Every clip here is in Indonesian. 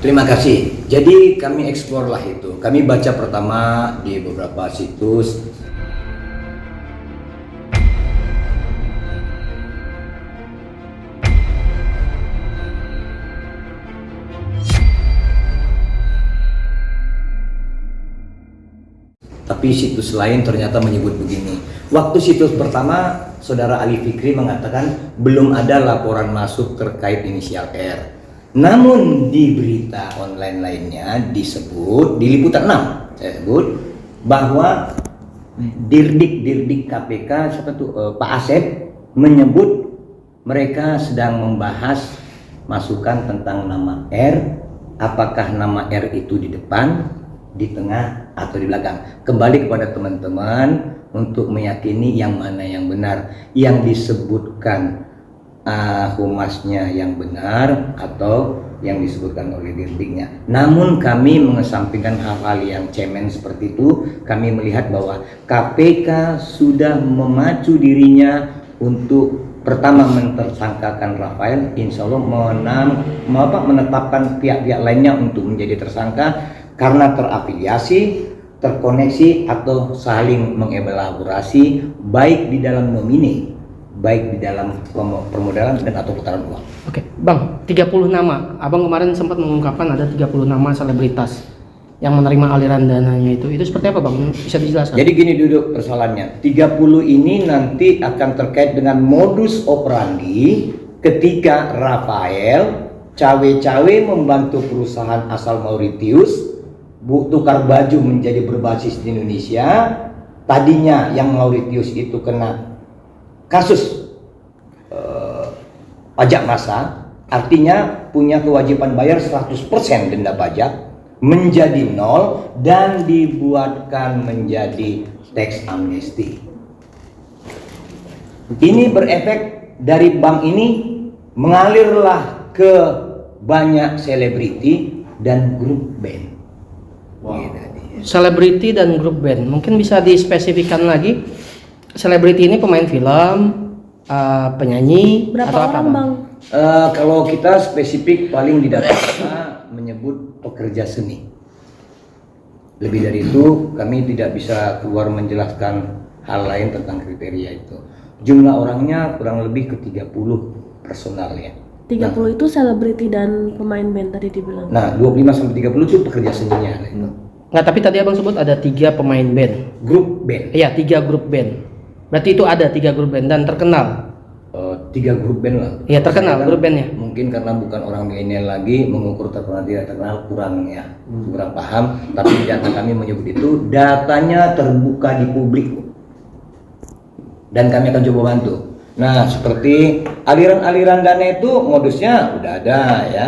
Terima kasih. Jadi kami eksplor lah itu. Kami baca pertama di beberapa situs. Tapi situs lain ternyata menyebut begini. Waktu situs pertama, Saudara Ali Fikri mengatakan belum ada laporan masuk terkait inisial R. Namun di berita online lainnya disebut, di Liputan 6 saya sebut bahwa Dirdik KPK Pak Asep menyebut mereka sedang membahas masukan tentang nama R, apakah nama R itu di depan, di tengah, atau di belakang. Kembali kepada teman-teman untuk meyakini yang mana yang benar, yang disebutkan humasnya yang benar atau yang disebutkan oleh Dirdiknya. Namun kami mengesampingkan hal-hal yang cemen seperti itu. Kami melihat bahwa KPK sudah memacu dirinya untuk pertama mentersangkakan Rafael, insya Allah menetapkan pihak-pihak lainnya untuk menjadi tersangka karena terafiliasi, terkoneksi atau saling mengelaborasi baik di dalam nomine, baik di dalam permodalan dan atau putaran uang. Oke, Bang, 30 nama. Abang kemarin sempat mengungkapkan ada 30 nama selebritas yang menerima aliran dananya itu. Itu seperti apa, Bang? Bisa dijelaskan? Jadi gini duduk persoalannya. 30 ini nanti akan terkait dengan modus operandi ketika Rafael cawe-cawe membantu perusahaan asal Mauritius tukar baju menjadi berbasis di Indonesia. Tadinya yang Mauritius itu kena kasus pajak massa, artinya punya kewajiban bayar 100% denda pajak, menjadi nol dan dibuatkan menjadi tax amnesty. Ini berefek dari bank ini mengalirlah ke banyak selebriti dan grup band. Wow. Selebriti dan grup band, mungkin bisa dispesifikkan lagi. Selebriti ini pemain film, penyanyi, berapa atau apa, orang, Bang? Kalau kita spesifik paling di data kita menyebut pekerja seni. Lebih dari itu kami tidak bisa keluar menjelaskan hal lain tentang kriteria itu. Jumlah orangnya kurang lebih ke 30 personal ya. 30 itu selebriti dan pemain band tadi dibilang. Nah, 25 sampai 30 itu pekerja seninya itu. Nggak, tapi tadi Abang sebut ada 3 pemain band. Grup band. Iya, 3 grup band. Berarti itu ada 3 grup band dan terkenal. 3 grup band lah. Iya, terkenal grup bandnya. Mungkin karena bukan orang milenial lagi, mengukur terkenal tidak terkenal kurang ya, kurang paham. Tapi data kami menyebut itu, datanya terbuka di publik dan kami akan coba bantu. Nah, seperti aliran-aliran dana itu modusnya udah ada ya.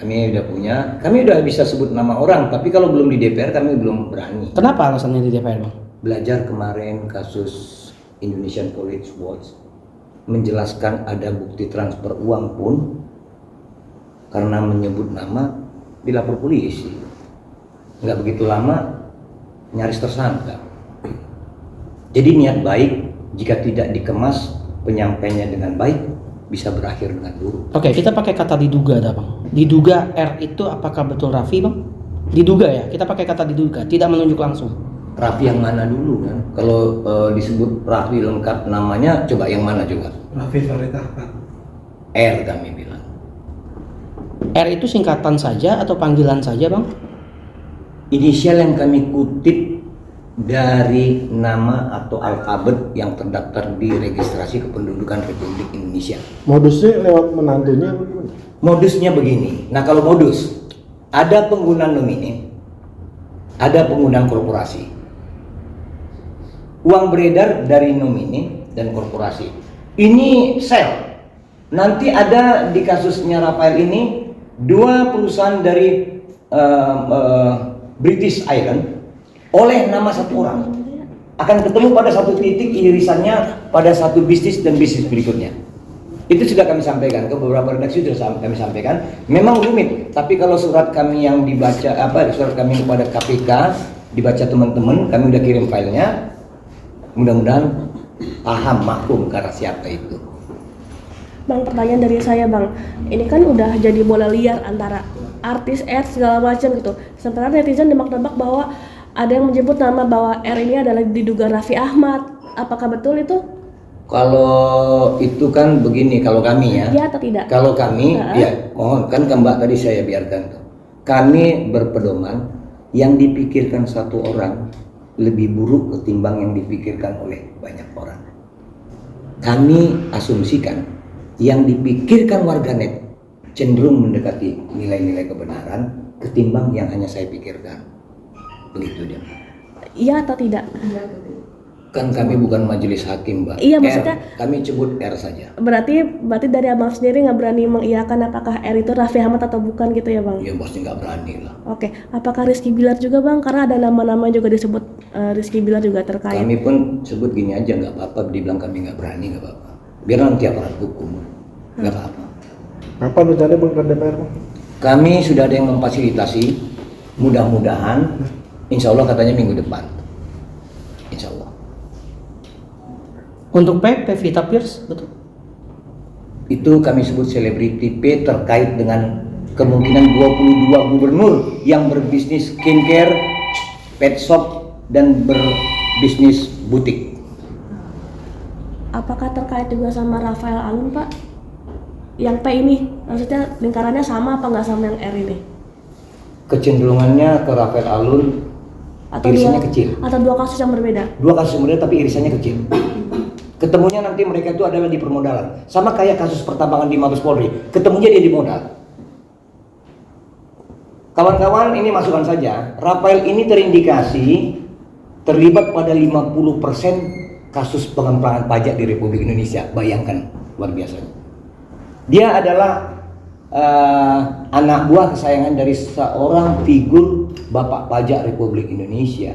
Kami udah punya, kami udah bisa sebut nama orang, tapi kalau belum di DPR kami belum berani. Kenapa alasannya di DPR, Bang? Belajar kemarin kasus Indonesian Police Watch menjelaskan ada bukti transfer uang pun karena menyebut nama dilapor polisi. Nggak begitu lama nyaris tersangka. Jadi niat baik jika tidak dikemas penyampainya dengan baik bisa berakhir dengan buruk. Oke, kita pakai kata diduga dah, Bang. Diduga R itu apakah betul Raffi, Bang? Diduga ya, kita pakai kata diduga, tidak menunjuk langsung. Raffi yang mana dulu kan? Kalau disebut Raffi lengkap namanya, coba yang mana coba? Raffi Faridahkan. R kami bilang. R itu singkatan saja atau panggilan saja, Bang? Inisial yang kami kutip dari nama atau alfabet yang terdaftar di registrasi kependudukan Republik Indonesia. Modusnya lewat menantunya bagaimana? Modusnya begini. Nah, kalau modus ada penggunaan nomine, ada penggunaan korporasi. Uang beredar dari nomine dan korporasi. Ini sel. Nanti ada di kasusnya Rafael ini 2 perusahaan dari British Island oleh nama satu orang akan ketemu pada satu titik irisannya pada satu bisnis dan bisnis berikutnya. Itu sudah kami sampaikan ke beberapa redaksi, sudah kami sampaikan. Memang rumit, tapi kalau surat kami yang dibaca surat kami kepada KPK dibaca teman-teman, kami udah kirim filenya. Mudah-mudahan paham maklum karena siapa itu. Bang, pertanyaan dari saya, Bang. Ini kan udah jadi bola liar antara artis R segala macam gitu. Sementara netizen nebak-nebak bahwa ada yang menyebut nama bahwa R ini adalah diduga Raffi Ahmad. Apakah betul itu? Kalau itu kan begini, kalau kami ya. Iya atau tidak? Kalau kami, ya mohon kan ke Mbak tadi saya biarkan tuh. Kami berpedoman yang dipikirkan satu orang lebih buruk ketimbang yang dipikirkan oleh banyak orang. Kami asumsikan yang dipikirkan warganet cenderung mendekati nilai-nilai kebenaran ketimbang yang hanya saya pikirkan. Begitu dia. Iya atau tidak? Kan kami bukan majelis hakim, Mbak. Iya, maksudnya- R, kami sebut R saja. Berarti dari abang sendiri nggak berani mengiyakan apakah R itu Raffi Ahmad atau bukan gitu ya bang? Ya pasti nggak berani lah. Oke, apakah Rizky Bilar juga bang? Karena ada nama-nama juga disebut Rizky Bilar juga terkait. Kami pun sebut gini aja, nggak apa-apa. Dibilang kami nggak berani, nggak apa-apa. Biar nanti aparat hukum, nggak apa-apa. Kapan rencananya Bang ke DPR, Bang? Kami sudah ada yang memfasilitasi. Mudah-mudahan, insya Allah katanya minggu depan. Insya Allah. Untuk P, Pevita Pierce, betul? Itu kami sebut selebriti P terkait dengan kemungkinan 22 gubernur yang berbisnis skincare, pet shop, dan berbisnis butik. Apakah terkait juga sama Rafael Alun pak? Yang P ini, maksudnya lingkarannya sama apa nggak sama yang R ini? Kecenderungannya ke Rafael Alun, irisannya kecil. Atau dua kasus yang berbeda? Dua kasus berbeda tapi irisannya kecil. Ketemunya nanti mereka itu adalah di permodalan. Sama kayak kasus pertambangan di Mabes Polri. Ketemunya dia di modal. Kawan-kawan, ini masukan saja. Rafael ini terindikasi terlibat pada 50% kasus pengembangan pajak di Republik Indonesia. Bayangkan, luar biasa. Dia adalah anak buah kesayangan dari seorang figur Bapak Pajak Republik Indonesia.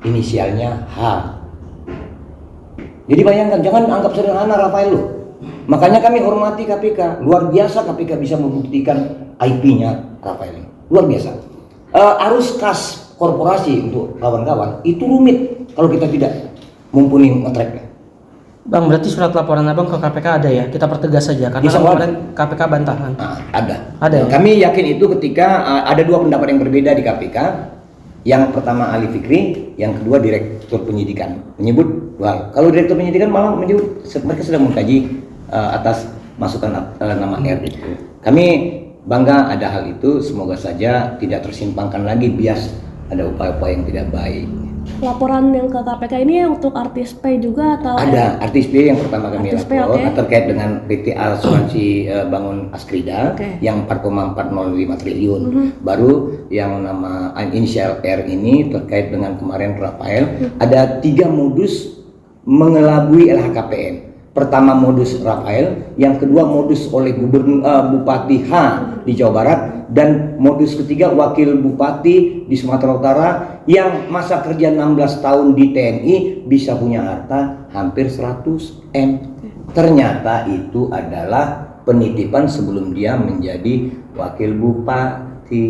Inisialnya H. Jadi bayangkan, jangan anggap sederhana Rafael loh. Makanya kami hormati KPK. Luar biasa KPK bisa membuktikan IP-nya Rafael ini. Luar biasa. Arus kas korporasi untuk kawan-kawan itu rumit kalau kita tidak mumpuni nge-tracknya. Bang, berarti surat laporan abang ke KPK ada ya? Kita pertegas saja karena Bisa, kemarin KPK bantahan. Nah, ada. Ada ya? Kami yakin itu ketika ada dua pendapat yang berbeda di KPK. Yang pertama Ali Fikri, yang kedua Direktur Penyidikan menyebut, wah, kalau Direktur Penyidikan malah menyebut mereka sedang mengkaji atas masukan nama R. Kami bangga ada hal itu, semoga saja tidak tersimpangkan lagi bias ada upaya-upaya yang tidak baik. Laporan yang ke KPK ini untuk artis P juga atau Ada artis B yang pertama kami Artis B, lapor oke. terkait dengan PT Asuransi Bangun Askrida Oke. yang 4,405 triliun. Baru yang nama inisial R ini terkait dengan kemarin Rafael. Ada 3 modus mengelabui LHKPN. Pertama modus Rafael, yang kedua modus oleh Bupati H di Jawa Barat, dan modus ketiga wakil bupati di Sumatera Utara yang masa kerja 16 tahun di TNI bisa punya harta hampir 100 M. Ternyata itu adalah penitipan sebelum dia menjadi wakil bupati.